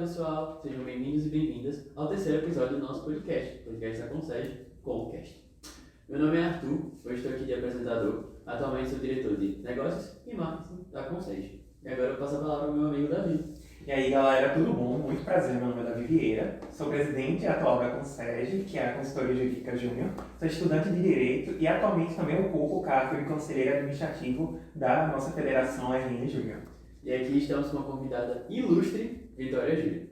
pessoal, sejam bem-vindos e bem-vindas ao terceiro episódio do nosso podcast da Concede com o Cast. Meu nome é Arthur, hoje estou aqui de apresentador, atualmente sou diretor de Negócios e Marketing da Concede. E agora eu passo a palavra ao meu amigo Davi. E aí galera, tudo bom? Muito prazer, meu nome é Davi Vieira, sou presidente atual da Concede, que é a Consultoria Jurídica Júnior, sou estudante de Direito e atualmente também ocupo o cargo de conselheiro administrativo da nossa federação RN Júnior. E aqui estamos com uma convidada ilustre, Vitória Júlia.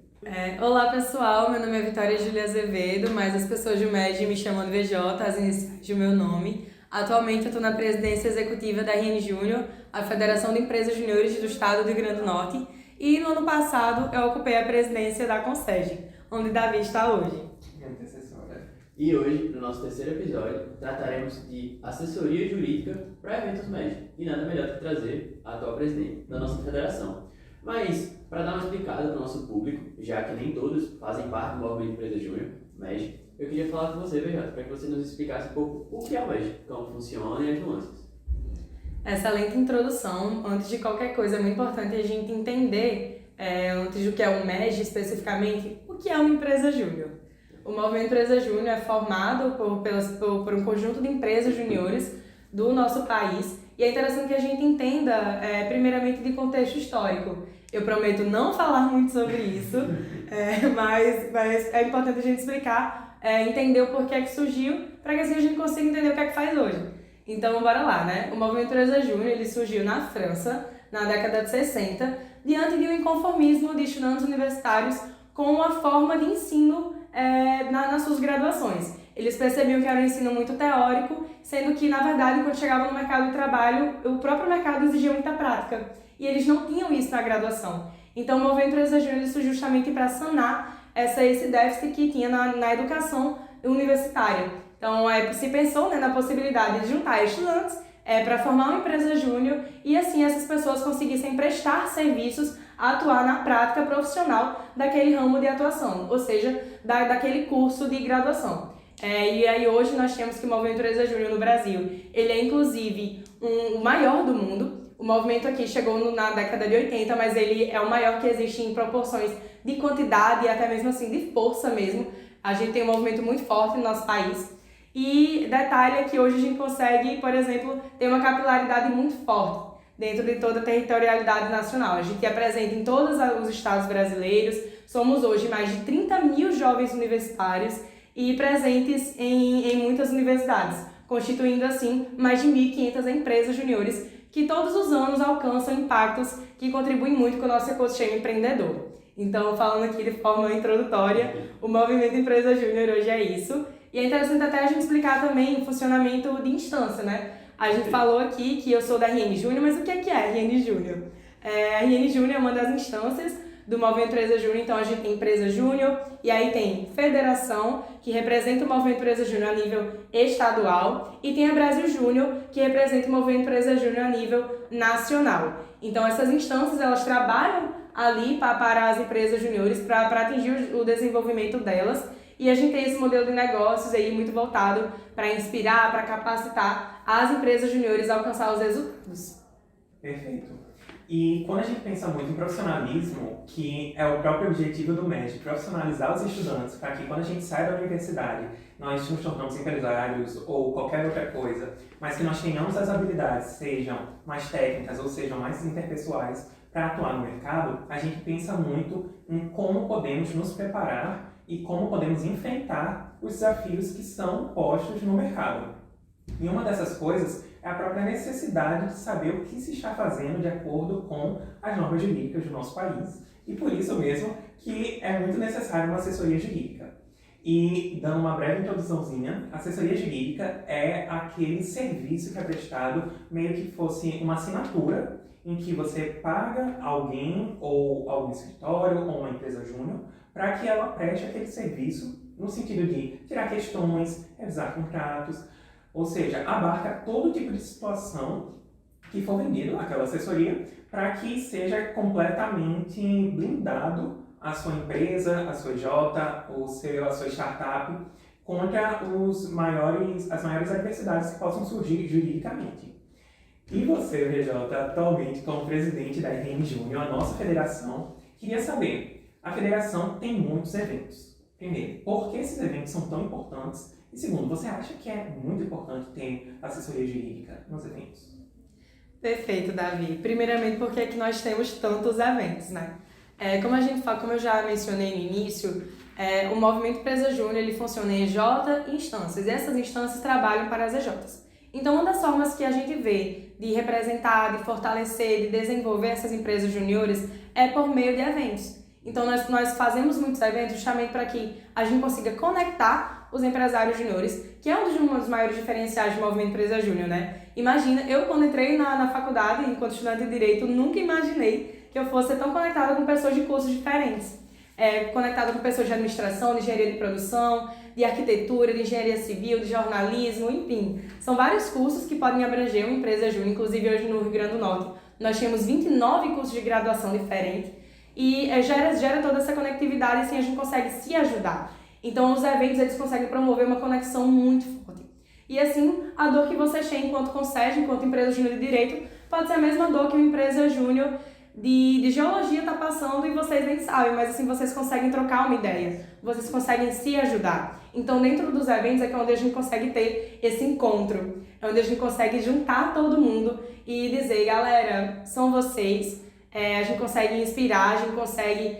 Olá pessoal, meu nome é Vitória Júlia Azevedo, mas as pessoas do MED me chamam de VJ, as iniciais do meu nome. Atualmente eu estou na presidência executiva da RN Júnior, a Federação de Empresas Juniores do Estado do Rio Grande do Norte, e no ano passado eu ocupei a presidência da Concede, onde Davi está hoje. Minha antecessora. E hoje, no nosso terceiro episódio, trataremos de assessoria jurídica para eventos MED. E nada melhor que trazer a atual presidente da nossa federação. Mas, para dar uma explicada para o nosso público, já que nem todos fazem parte do movimento Empresa Júnior, MED, eu queria falar com você, VJ, para que você nos explicasse um pouco o que é o MED, como funciona e as nuances. Excelente introdução. Antes de qualquer coisa, é muito importante a gente entender, antes do que é o MED especificamente, o que é uma empresa júnior. O movimento Empresa Júnior é formado por um conjunto de empresas juniores do nosso país e é interessante que a gente entenda, primeiramente, de contexto histórico. Eu prometo não falar muito sobre isso, mas é importante a gente explicar, entender o porquê que surgiu, para que assim a gente consiga entender o que é que faz hoje. Então, bora lá, né? O movimento Empresa Júnior, ele surgiu na França, na década de 60, diante de um inconformismo de estudantes universitários com a forma de ensino nas suas graduações. Eles percebiam que era um ensino muito teórico, sendo que, na verdade, quando chegavam no mercado de trabalho, o próprio mercado exigia muita prática. E eles não tinham isso na graduação. Então, o movimento Empresa Júnior surgiu justamente para sanar esse déficit que tinha na educação universitária. Então, se pensou na possibilidade de juntar estudantes para formar uma empresa júnior e, assim, essas pessoas conseguissem prestar serviços, atuar na prática profissional daquele ramo de atuação, ou seja, daquele curso de graduação. E aí hoje nós temos que o Movimento Empresa Júnior no Brasil, ele é inclusive o maior do mundo. O movimento aqui chegou na década de 80, mas ele é o maior que existe em proporções de quantidade e até mesmo assim de força mesmo. A gente tem um movimento muito forte no nosso país. E detalhe é que hoje a gente consegue, por exemplo, ter uma capilaridade muito forte dentro de toda a territorialidade nacional. A gente é presente em todos os estados brasileiros, somos hoje mais de 30 mil jovens universitários e presentes em muitas universidades, constituindo assim mais de 1.500 empresas juniores que todos os anos alcançam impactos que contribuem muito com o nosso ecossistema empreendedor. Então, falando aqui de forma introdutória, o Movimento Empresa Júnior hoje é isso. E é interessante até a gente explicar também o funcionamento de instância, né? A gente falou aqui que eu sou da RN Júnior, mas o que é a RN Júnior? A RN Júnior é uma das instâncias do Movimento Empresa Júnior, então a gente tem Empresa Júnior, e aí tem Federação, que representa o Movimento Empresa Júnior a nível estadual, e tem a Brasil Júnior, que representa o Movimento Empresa Júnior a nível nacional. Então essas instâncias, elas trabalham ali para as empresas juniores, para atingir o desenvolvimento delas, e a gente tem esse modelo de negócios aí muito voltado para inspirar, para capacitar as empresas juniores a alcançar os resultados. Perfeito. E quando a gente pensa muito em profissionalismo, que é o próprio objetivo do MED, profissionalizar os estudantes para que quando a gente sai da universidade, nós nos tornamos empresários ou qualquer outra coisa, mas que nós tenhamos as habilidades, sejam mais técnicas ou sejam mais interpessoais, para atuar no mercado, a gente pensa muito em como podemos nos preparar e como podemos enfrentar os desafios que são postos no mercado. E uma dessas coisas é a própria necessidade de saber o que se está fazendo de acordo com as normas jurídicas do nosso país. E por isso mesmo que é muito necessário uma assessoria jurídica. E, dando uma breve introduçãozinha, a assessoria jurídica é aquele serviço que é prestado meio que fosse uma assinatura em que você paga alguém ou algum escritório ou uma empresa júnior para que ela preste aquele serviço no sentido de tirar questões, revisar contratos, ou seja, abarca todo tipo de situação que for vendido aquela assessoria para que seja completamente blindado a sua empresa, a sua J, a sua startup contra as maiores adversidades que possam surgir juridicamente. E você, VJ, atualmente como presidente da RN Júnior, a nossa federação, queria saber A federação tem muitos eventos. Primeiro, por que esses eventos são tão importantes? E segundo, você acha que é muito importante ter assessoria jurídica nos eventos? Perfeito, Davi. Primeiramente, porque é que nós temos tantos eventos, né? Como a gente fala, como eu já mencionei no início, o Movimento Empresa Júnior ele funciona em EJ e instâncias, e essas instâncias trabalham para as EJs. Então, uma das formas que a gente vê de representar, de fortalecer, de desenvolver essas empresas juniores é por meio de eventos. Então, nós fazemos muitos eventos justamente para que a gente consiga conectar os empresários juniores, que é um dos maiores diferenciais do Movimento Empresa Júnior, né? Imagina, eu quando entrei na faculdade, enquanto estudante de Direito, nunca imaginei que eu fosse tão conectada com pessoas de cursos diferentes. Conectada com pessoas de administração, de engenharia de produção, de arquitetura, de engenharia civil, de jornalismo, enfim. São vários cursos que podem abranger uma empresa júnior, inclusive hoje no Rio Grande do Norte. Nós tínhamos 29 cursos de graduação diferentes e gera toda essa conectividade e assim a gente consegue se ajudar. Então os eventos eles conseguem promover uma conexão muito forte. E assim, a dor que vocês têm enquanto concede, enquanto empresa júnior de direito, pode ser a mesma dor que uma empresa júnior de geologia está passando e vocês nem sabem, mas assim vocês conseguem trocar uma ideia, vocês conseguem se ajudar. Então dentro dos eventos é onde a gente consegue ter esse encontro, é onde a gente consegue juntar todo mundo e dizer, galera, são vocês, a gente consegue inspirar, a gente consegue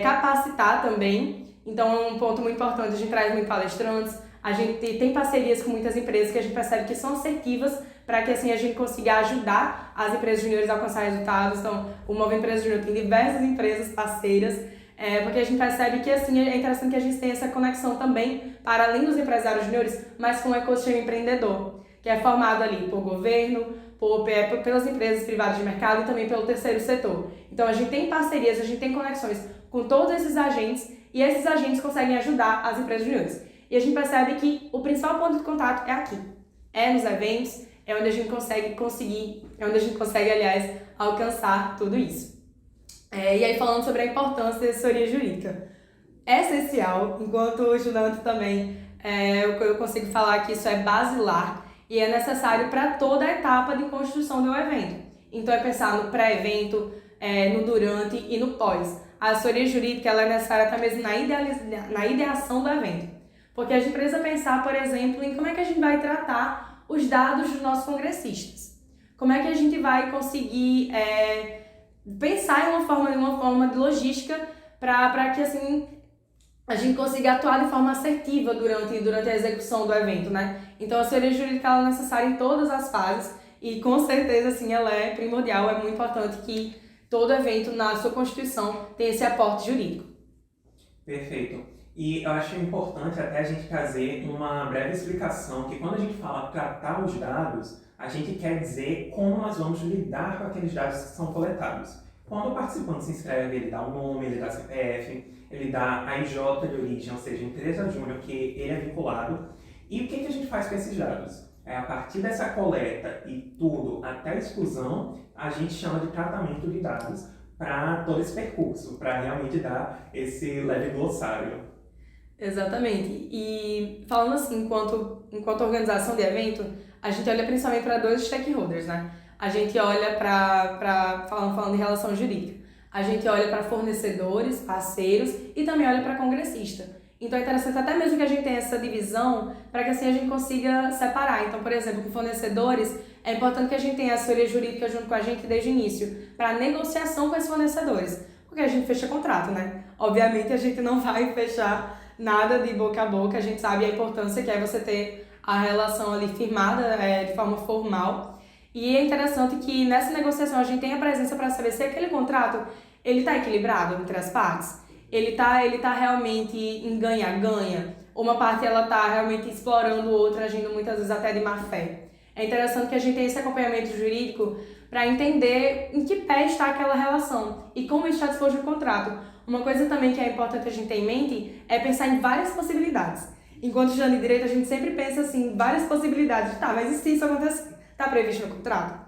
capacitar também. Então é um ponto muito importante, a gente traz muitos palestrantes, a gente tem parcerias com muitas empresas que a gente percebe que são assertivas para que assim a gente consiga ajudar as empresas juniores a alcançar resultados. Então, o Movimento Empresa Júnior tem diversas empresas parceiras, porque a gente percebe que assim é interessante que a gente tenha essa conexão também para além dos empresários juniores, mas com o ecossistema empreendedor, que é formado ali por governo, pelas empresas privadas de mercado e também pelo terceiro setor. Então, a gente tem parcerias, a gente tem conexões com todos esses agentes e esses agentes conseguem ajudar as empresas juniores. E a gente percebe que o principal ponto de contato é aqui, nos eventos, é onde a gente consegue, aliás, alcançar tudo isso. E aí falando sobre a importância da assessoria jurídica. É essencial, enquanto estudante também, eu consigo falar que isso é basilar e é necessário para toda a etapa de construção do evento. Então é pensar no pré-evento, no durante e no pós. A assessoria jurídica ela é necessária até mesmo na ideação do evento. Porque a gente precisa pensar, por exemplo, em como é que a gente vai tratar os dados dos nossos congressistas. Como é que a gente vai conseguir pensar em uma forma de logística para que assim a gente consiga atuar de forma assertiva durante a execução do evento, né? Então a assessoria jurídica ela é necessária em todas as fases e com certeza assim, ela é primordial, é muito importante que todo evento na sua constituição tenha esse aporte jurídico. Perfeito. E eu acho importante até a gente trazer uma breve explicação que quando a gente fala tratar os dados, a gente quer dizer como nós vamos lidar com aqueles dados que são coletados. Quando o participante se inscreve, ele dá o nome, ele dá CPF, ele dá a IJ de origem, ou seja, empresa júnior que ele é vinculado. E o que a gente faz com esses dados? A partir dessa coleta e tudo até a exclusão, a gente chama de tratamento de dados para todo esse percurso, para realmente dar esse leve glossário. Exatamente. E falando assim, enquanto organização de evento, a gente olha principalmente para dois stakeholders, né? A gente olha falando de relação jurídica, a gente olha para fornecedores, parceiros e também olha para congressista. Então é interessante até mesmo que a gente tenha essa divisão para que assim a gente consiga separar. Então, por exemplo, com fornecedores, é importante que a gente tenha a assessoria jurídica junto com a gente desde o início, para negociação com esses fornecedores, porque a gente fecha contrato, né? Obviamente a gente não vai fechar nada de boca a boca, a gente sabe a importância que é você ter a relação ali firmada de forma formal. E é interessante que nessa negociação a gente tenha a presença para saber se aquele contrato ele está equilibrado entre as partes, ele tá realmente em ganha-ganha, ou uma parte ela está realmente explorando outra, agindo muitas vezes até de má fé. É interessante que a gente tenha esse acompanhamento jurídico para entender em que pé está aquela relação e como está disposto o contrato. Uma coisa também que é importante a gente ter em mente é pensar em várias possibilidades. Enquanto estudante de direito, a gente sempre pensa assim, em várias possibilidades. Tá, mas e se isso acontecer? Está previsto no contrato?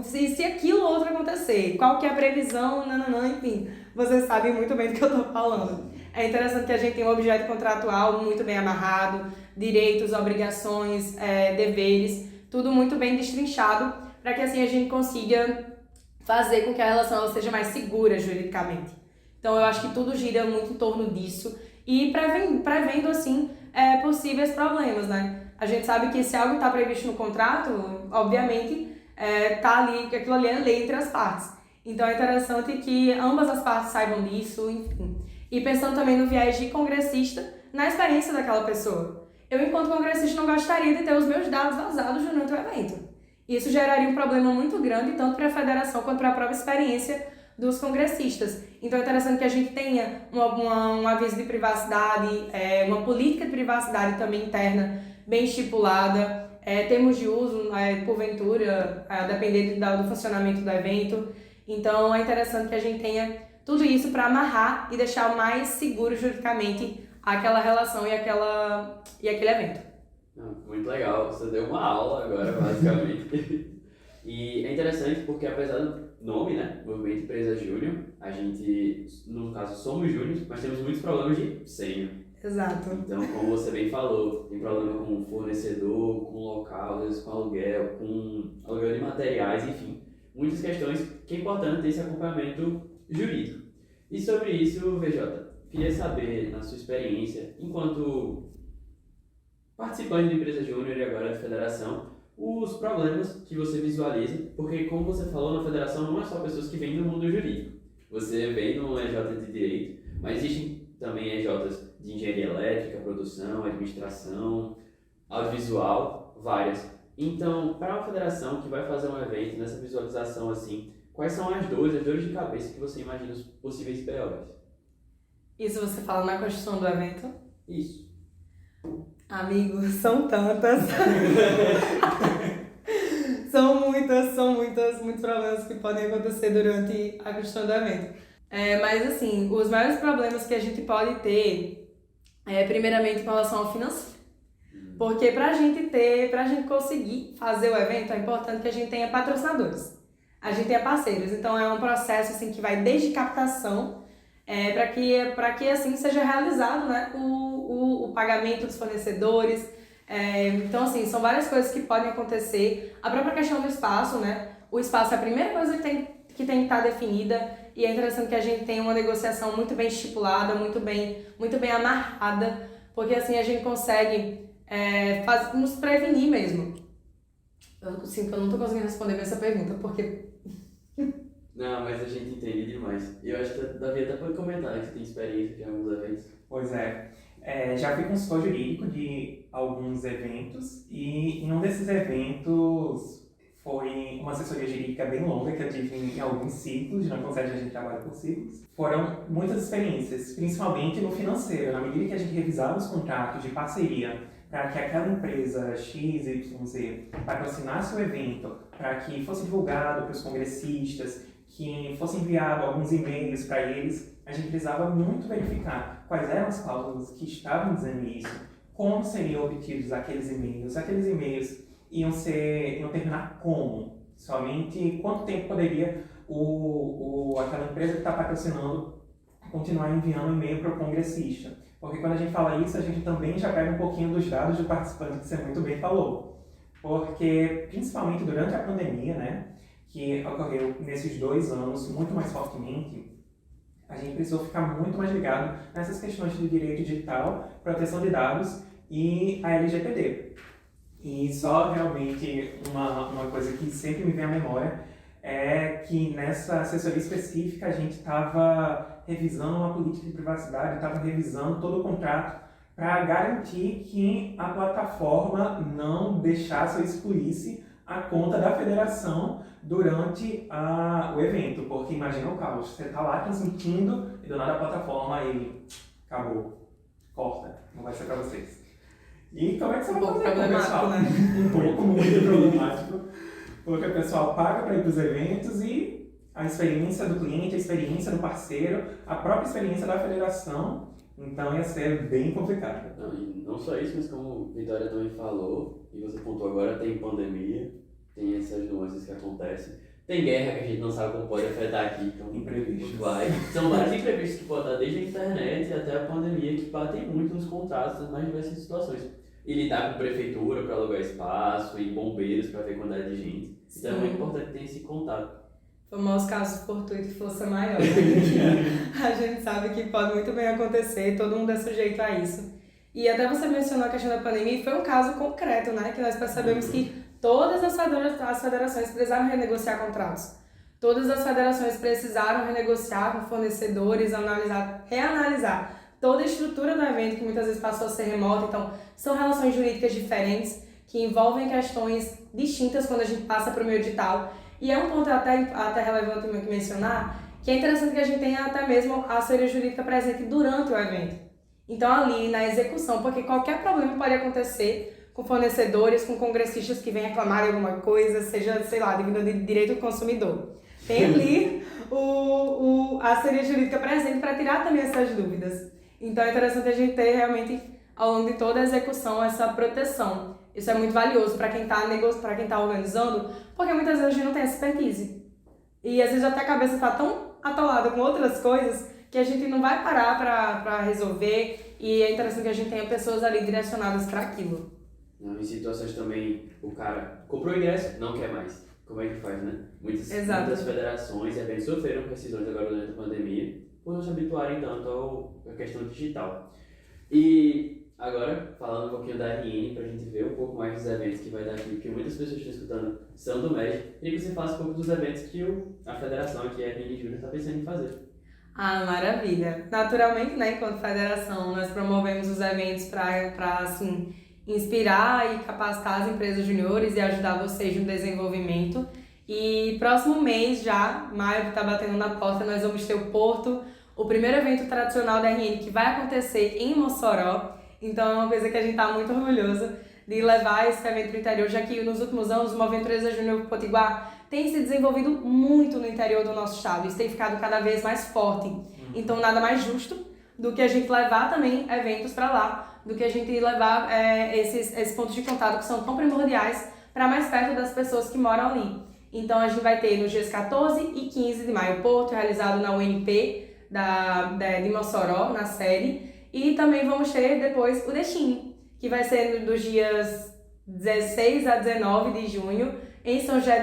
Se aquilo outro acontecer? Qual que é a previsão? Enfim, vocês sabem muito bem do que eu estou falando. É interessante que a gente tenha um objeto contratual muito bem amarrado, direitos, obrigações, deveres, tudo muito bem destrinchado, para que assim a gente consiga fazer com que a relação ela seja mais segura juridicamente. Então eu acho que tudo gira muito em torno disso e prevendo assim, possíveis problemas, né? A gente sabe que se algo está previsto no contrato, obviamente, tá ali, que aquilo ali é lei entre as partes. Então é interessante que ambas as partes saibam disso, enfim. E pensando também no viés de congressista, na experiência daquela pessoa. Eu, enquanto congressista, não gostaria de ter os meus dados vazados durante o evento. Isso geraria um problema muito grande, tanto para a federação quanto para a própria experiência dos congressistas. Então é interessante que a gente tenha um aviso de privacidade, uma política de privacidade também interna bem estipulada, termos de uso, porventura, a depender do funcionamento do evento. Então é interessante que a gente tenha tudo isso para amarrar e deixar o mais seguro juridicamente aquela relação e aquele evento. Muito legal, você deu uma aula agora, basicamente. E é interessante porque, apesar do nome, né, Movimento Empresa Júnior, a gente, no caso, somos júniores, mas temos muitos problemas de sênior. Exato. Então, como você bem falou, tem problema com fornecedor, com local, às vezes com aluguel de materiais, enfim. Muitas questões que é importante ter esse acompanhamento jurídico. E sobre isso, VJ, queria saber, na sua experiência, enquanto participante de empresa júnior e agora de federação, os problemas que você visualiza, porque como você falou, na federação não é só pessoas que vêm do mundo jurídico. Você vem no EJ de Direito, mas existem também EJs de Engenharia Elétrica, Produção, Administração, Audiovisual, várias. Então, para uma federação que vai fazer um evento, nessa visualização assim, quais são as dores de cabeça que você imagina os possíveis BOs? Isso você fala na construção do evento? Isso. Amigos, são tantas. Muitos problemas que podem acontecer durante a construção do evento. Mas assim, os maiores problemas que a gente pode ter primeiramente com relação ao financeiro. Porque pra gente conseguir fazer o evento, é importante que a gente tenha patrocinadores. A gente tenha parceiros. Então é um processo assim, que vai desde captação para que assim seja realizado, né, o pagamento dos fornecedores. Então assim, são várias coisas que podem acontecer. A própria questão do espaço, né? O espaço é a primeira coisa que tem que estar definida, e é interessante que a gente tenha uma negociação muito bem estipulada, muito bem amarrada, porque assim a gente consegue nos prevenir mesmo. Eu sinto que eu não estou conseguindo responder bem essa pergunta, porque... Não, mas a gente entende demais. E eu acho que Davi até pode comentar que você tem experiência em alguns eventos. Pois já fui consultor jurídico de alguns eventos, e em um desses eventos foi uma assessoria jurídica bem longa que eu tive em alguns ciclos, não consegue, a gente trabalha por ciclos. Foram muitas experiências, principalmente no financeiro, na medida que a gente revisava os contratos de parceria para que aquela empresa XYZ patrocinasse o evento, para que fosse divulgado para os congressistas, que fosse enviado alguns e-mails para eles, a gente precisava muito verificar quais eram as cláusulas que estavam dizendo isso, como seriam obtidos aqueles e-mails iam terminar como, somente quanto tempo poderia aquela empresa que está patrocinando continuar enviando e-mail para o congressista. Porque quando a gente fala isso, a gente também já pega um pouquinho dos dados do participante, que você muito bem falou. Porque, principalmente durante a pandemia, né, que ocorreu nesses 2 anos muito mais fortemente, a gente precisou ficar muito mais ligado nessas questões de direito digital, proteção de dados e a LGPD. E só realmente uma coisa que sempre me vem à memória é que nessa assessoria específica a gente estava revisando uma política de privacidade, estava revisando todo o contrato para garantir que a plataforma não deixasse ou excluísse a conta da federação durante o evento, porque imagina o caos, você está lá transmitindo e do nada a plataforma e acabou, corta, não vai ser para vocês. E como é que você vai fazer com o pessoal? Né? Um pouco muito problemático, porque o pessoal paga para ir para os eventos e a experiência do cliente, a experiência do parceiro, a própria experiência da federação, então ia ser bem complicado. Não, e não só isso, mas como a Vitória também falou, e você pontuou agora, tem pandemia, tem essas nuances que acontecem, tem guerra que a gente não sabe como pode afetar aqui, então imprevistos. São vários imprevistos que podem estar desde a internet até a pandemia, que batem muito nos contratos, nas mais diversas situações. E lidar com prefeitura para alugar espaço, e bombeiros para ver quantidade de gente. Então é muito importante ter esse contato. Famoso caso fortuito e força maior. Né? A gente sabe que pode muito bem acontecer, todo mundo é sujeito a isso. E até você mencionou a questão da pandemia, e foi um caso concreto, né? Que nós percebemos que todas as federações precisaram renegociar contratos. Todas as federações precisaram renegociar com fornecedores, reanalisar toda a estrutura do evento, que muitas vezes passou a ser remota. Então, são relações jurídicas diferentes, que envolvem questões distintas quando a gente passa para o meio digital. E é um ponto até relevante mencionar, que é interessante que a gente tenha até mesmo a assessoria jurídica presente durante o evento. Então, ali na execução, porque qualquer problema pode acontecer com fornecedores, com congressistas que vêm reclamar de alguma coisa, seja, sei lá, devido ao direito do consumidor. Tem ali a assessoria jurídica presente para tirar também essas dúvidas. Então, é interessante a gente ter realmente, ao longo de toda a execução, essa proteção. Isso é muito valioso para quem está organizando, porque muitas vezes a gente não tem expertise. E às vezes até a cabeça está tão atolada com outras coisas que a gente não vai parar para resolver, e é interessante que a gente tenha pessoas ali direcionadas para aquilo. Em situações também, o cara comprou o ingresso, não quer mais. Como é que faz, né? Muitas federações e eventos sofreram rescisões agora durante a pandemia, por não se habituarem tanto à questão digital. E agora, falando um pouquinho da RN, para a gente ver um pouco mais dos eventos que vai dar aqui, porque muitas pessoas que estão escutando são do MED, queria que você falasse um pouco dos eventos que a federação aqui, a RN Júnior, está pensando em fazer. Ah, maravilha! Naturalmente, né, enquanto federação, nós promovemos os eventos para assim, inspirar e capacitar as empresas juniores e ajudar vocês no desenvolvimento. E próximo mês já, maio que está batendo na porta, nós vamos ter o Porto, o primeiro evento tradicional da RN que vai acontecer em Mossoró. Então é uma coisa que a gente está muito orgulhoso de levar esse evento para o interior, já que nos últimos anos o Movimento Empresa Júnior Potiguar tem se desenvolvido muito no interior do nosso estado. Isso tem ficado cada vez mais forte. Então nada mais justo do que a gente levar também eventos para lá, do que a gente levar esses pontos de contato que são tão primordiais para mais perto das pessoas que moram ali. Então a gente vai ter nos dias 14 e 15 de maio o Porto, realizado na UNP de Mossoró, na sede. E também vamos ter depois o Destiny, que vai ser dos dias 16 a 19 de junho, em São José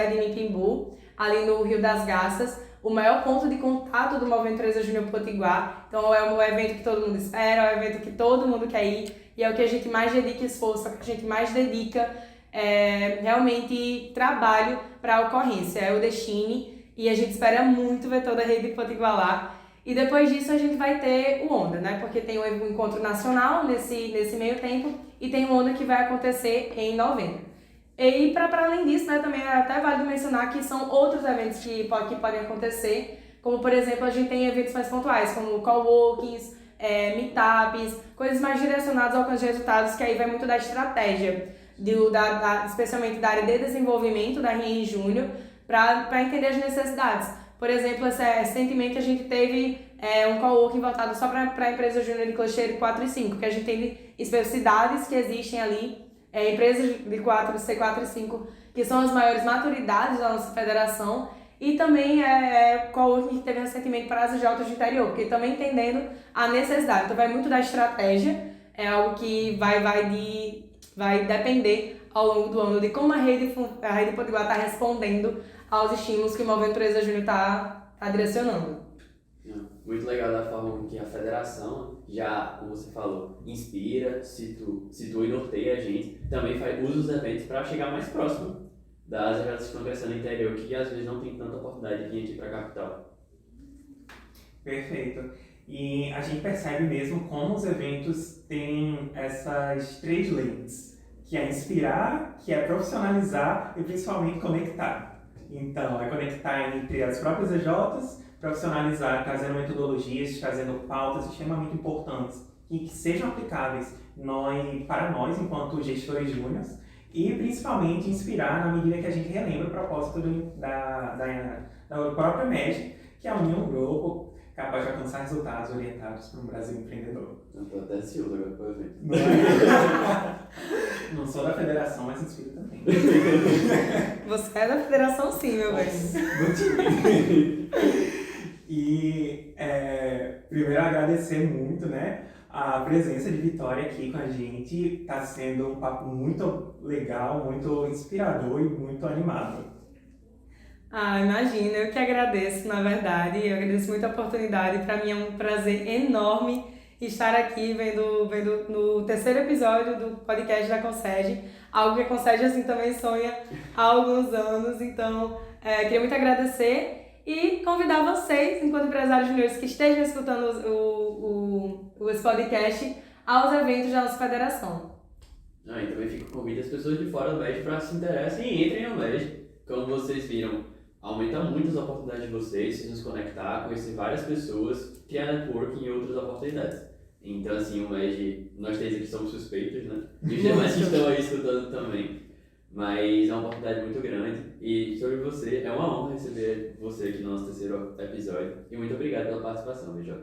de Mipimbu, ali no Rio das Garças, o maior ponto de contato do Movimento Empresa Júnior Potiguar. Então é um evento que todo mundo espera, é um evento que todo mundo quer ir, e é o que a gente mais dedica esforço, é o que a gente mais dedica realmente trabalho para a ocorrência, é o Destiny, e a gente espera muito ver toda a rede de Potiguar lá. E depois disso a gente vai ter o Onda, né? Porque tem o encontro nacional nesse meio tempo e tem o Onda que vai acontecer em novembro. E para além disso, né, também é até válido mencionar que são outros eventos que podem acontecer, como por exemplo a gente tem eventos mais pontuais, como coworkings, meetups, coisas mais direcionadas ao alcance de resultados, que aí vai muito da estratégia, especialmente da área de desenvolvimento da RN Júnior, para entender as necessidades. Por exemplo, recentemente a gente teve um coworking voltado só para a empresa júnior de cluster 4 e 5, que a gente tem especificidades que existem ali, empresas de 4, C4 e 5, que são as maiores maturidades da nossa federação, e também coworking que teve recentemente para as Jota de interior, porque também entendendo a necessidade. Então vai muito da estratégia, é algo que vai depender ao longo do ano de como a rede Potiguar está respondendo aos estímulos que o Movimento Empresa Júnior está direcionando. Muito legal da forma com que a federação já, como você falou, inspira, situa e norteia a gente. Também usa os eventos para chegar mais próximo das eventos que estão crescendo no interior, que às vezes não tem tanta oportunidade de vir aqui para a capital. Perfeito. E a gente percebe mesmo como os eventos têm essas 3 lentes, que é inspirar, que é profissionalizar e principalmente conectar. Então, é conectar entre as próprias EJs, profissionalizar, trazendo metodologias, trazendo pautas extremamente importantes e que sejam aplicáveis para nós, enquanto gestores júniores, e principalmente inspirar na medida que a gente relembra o propósito da própria MED, que é unir um grupo capaz de alcançar resultados orientados para um Brasil empreendedor. Eu estou até ansioso agora para o evento. Não sou da federação, mas inspiro também. Você é da federação sim, meu bem. Do time. E primeiro agradecer muito, né, a presença de Vitória aqui com a gente. Está sendo um papo muito legal, muito inspirador e muito animado. Ah, imagina, eu que agradeço, na verdade, eu agradeço muito a oportunidade, para mim é um prazer enorme estar aqui vendo no terceiro episódio do podcast da Concege, algo que a Concege assim também sonha há alguns anos, então queria muito agradecer e convidar vocês, enquanto empresários juniores que estejam escutando esse podcast, aos eventos da nossa federação. Ah, e também fica o convite às pessoas de fora do MED para se interessem e entrem no MED. Como vocês viram, aumenta muito as oportunidades de vocês, se nos conectar, conhecer várias pessoas, criar networking e outras oportunidades. Então, assim, o MED, nós três aqui somos suspeitos, né? E os demais que estão aí escutando também. Mas é uma oportunidade muito grande. E sobre você, é uma honra receber você aqui no nosso terceiro episódio. E muito obrigado pela participação, BJ.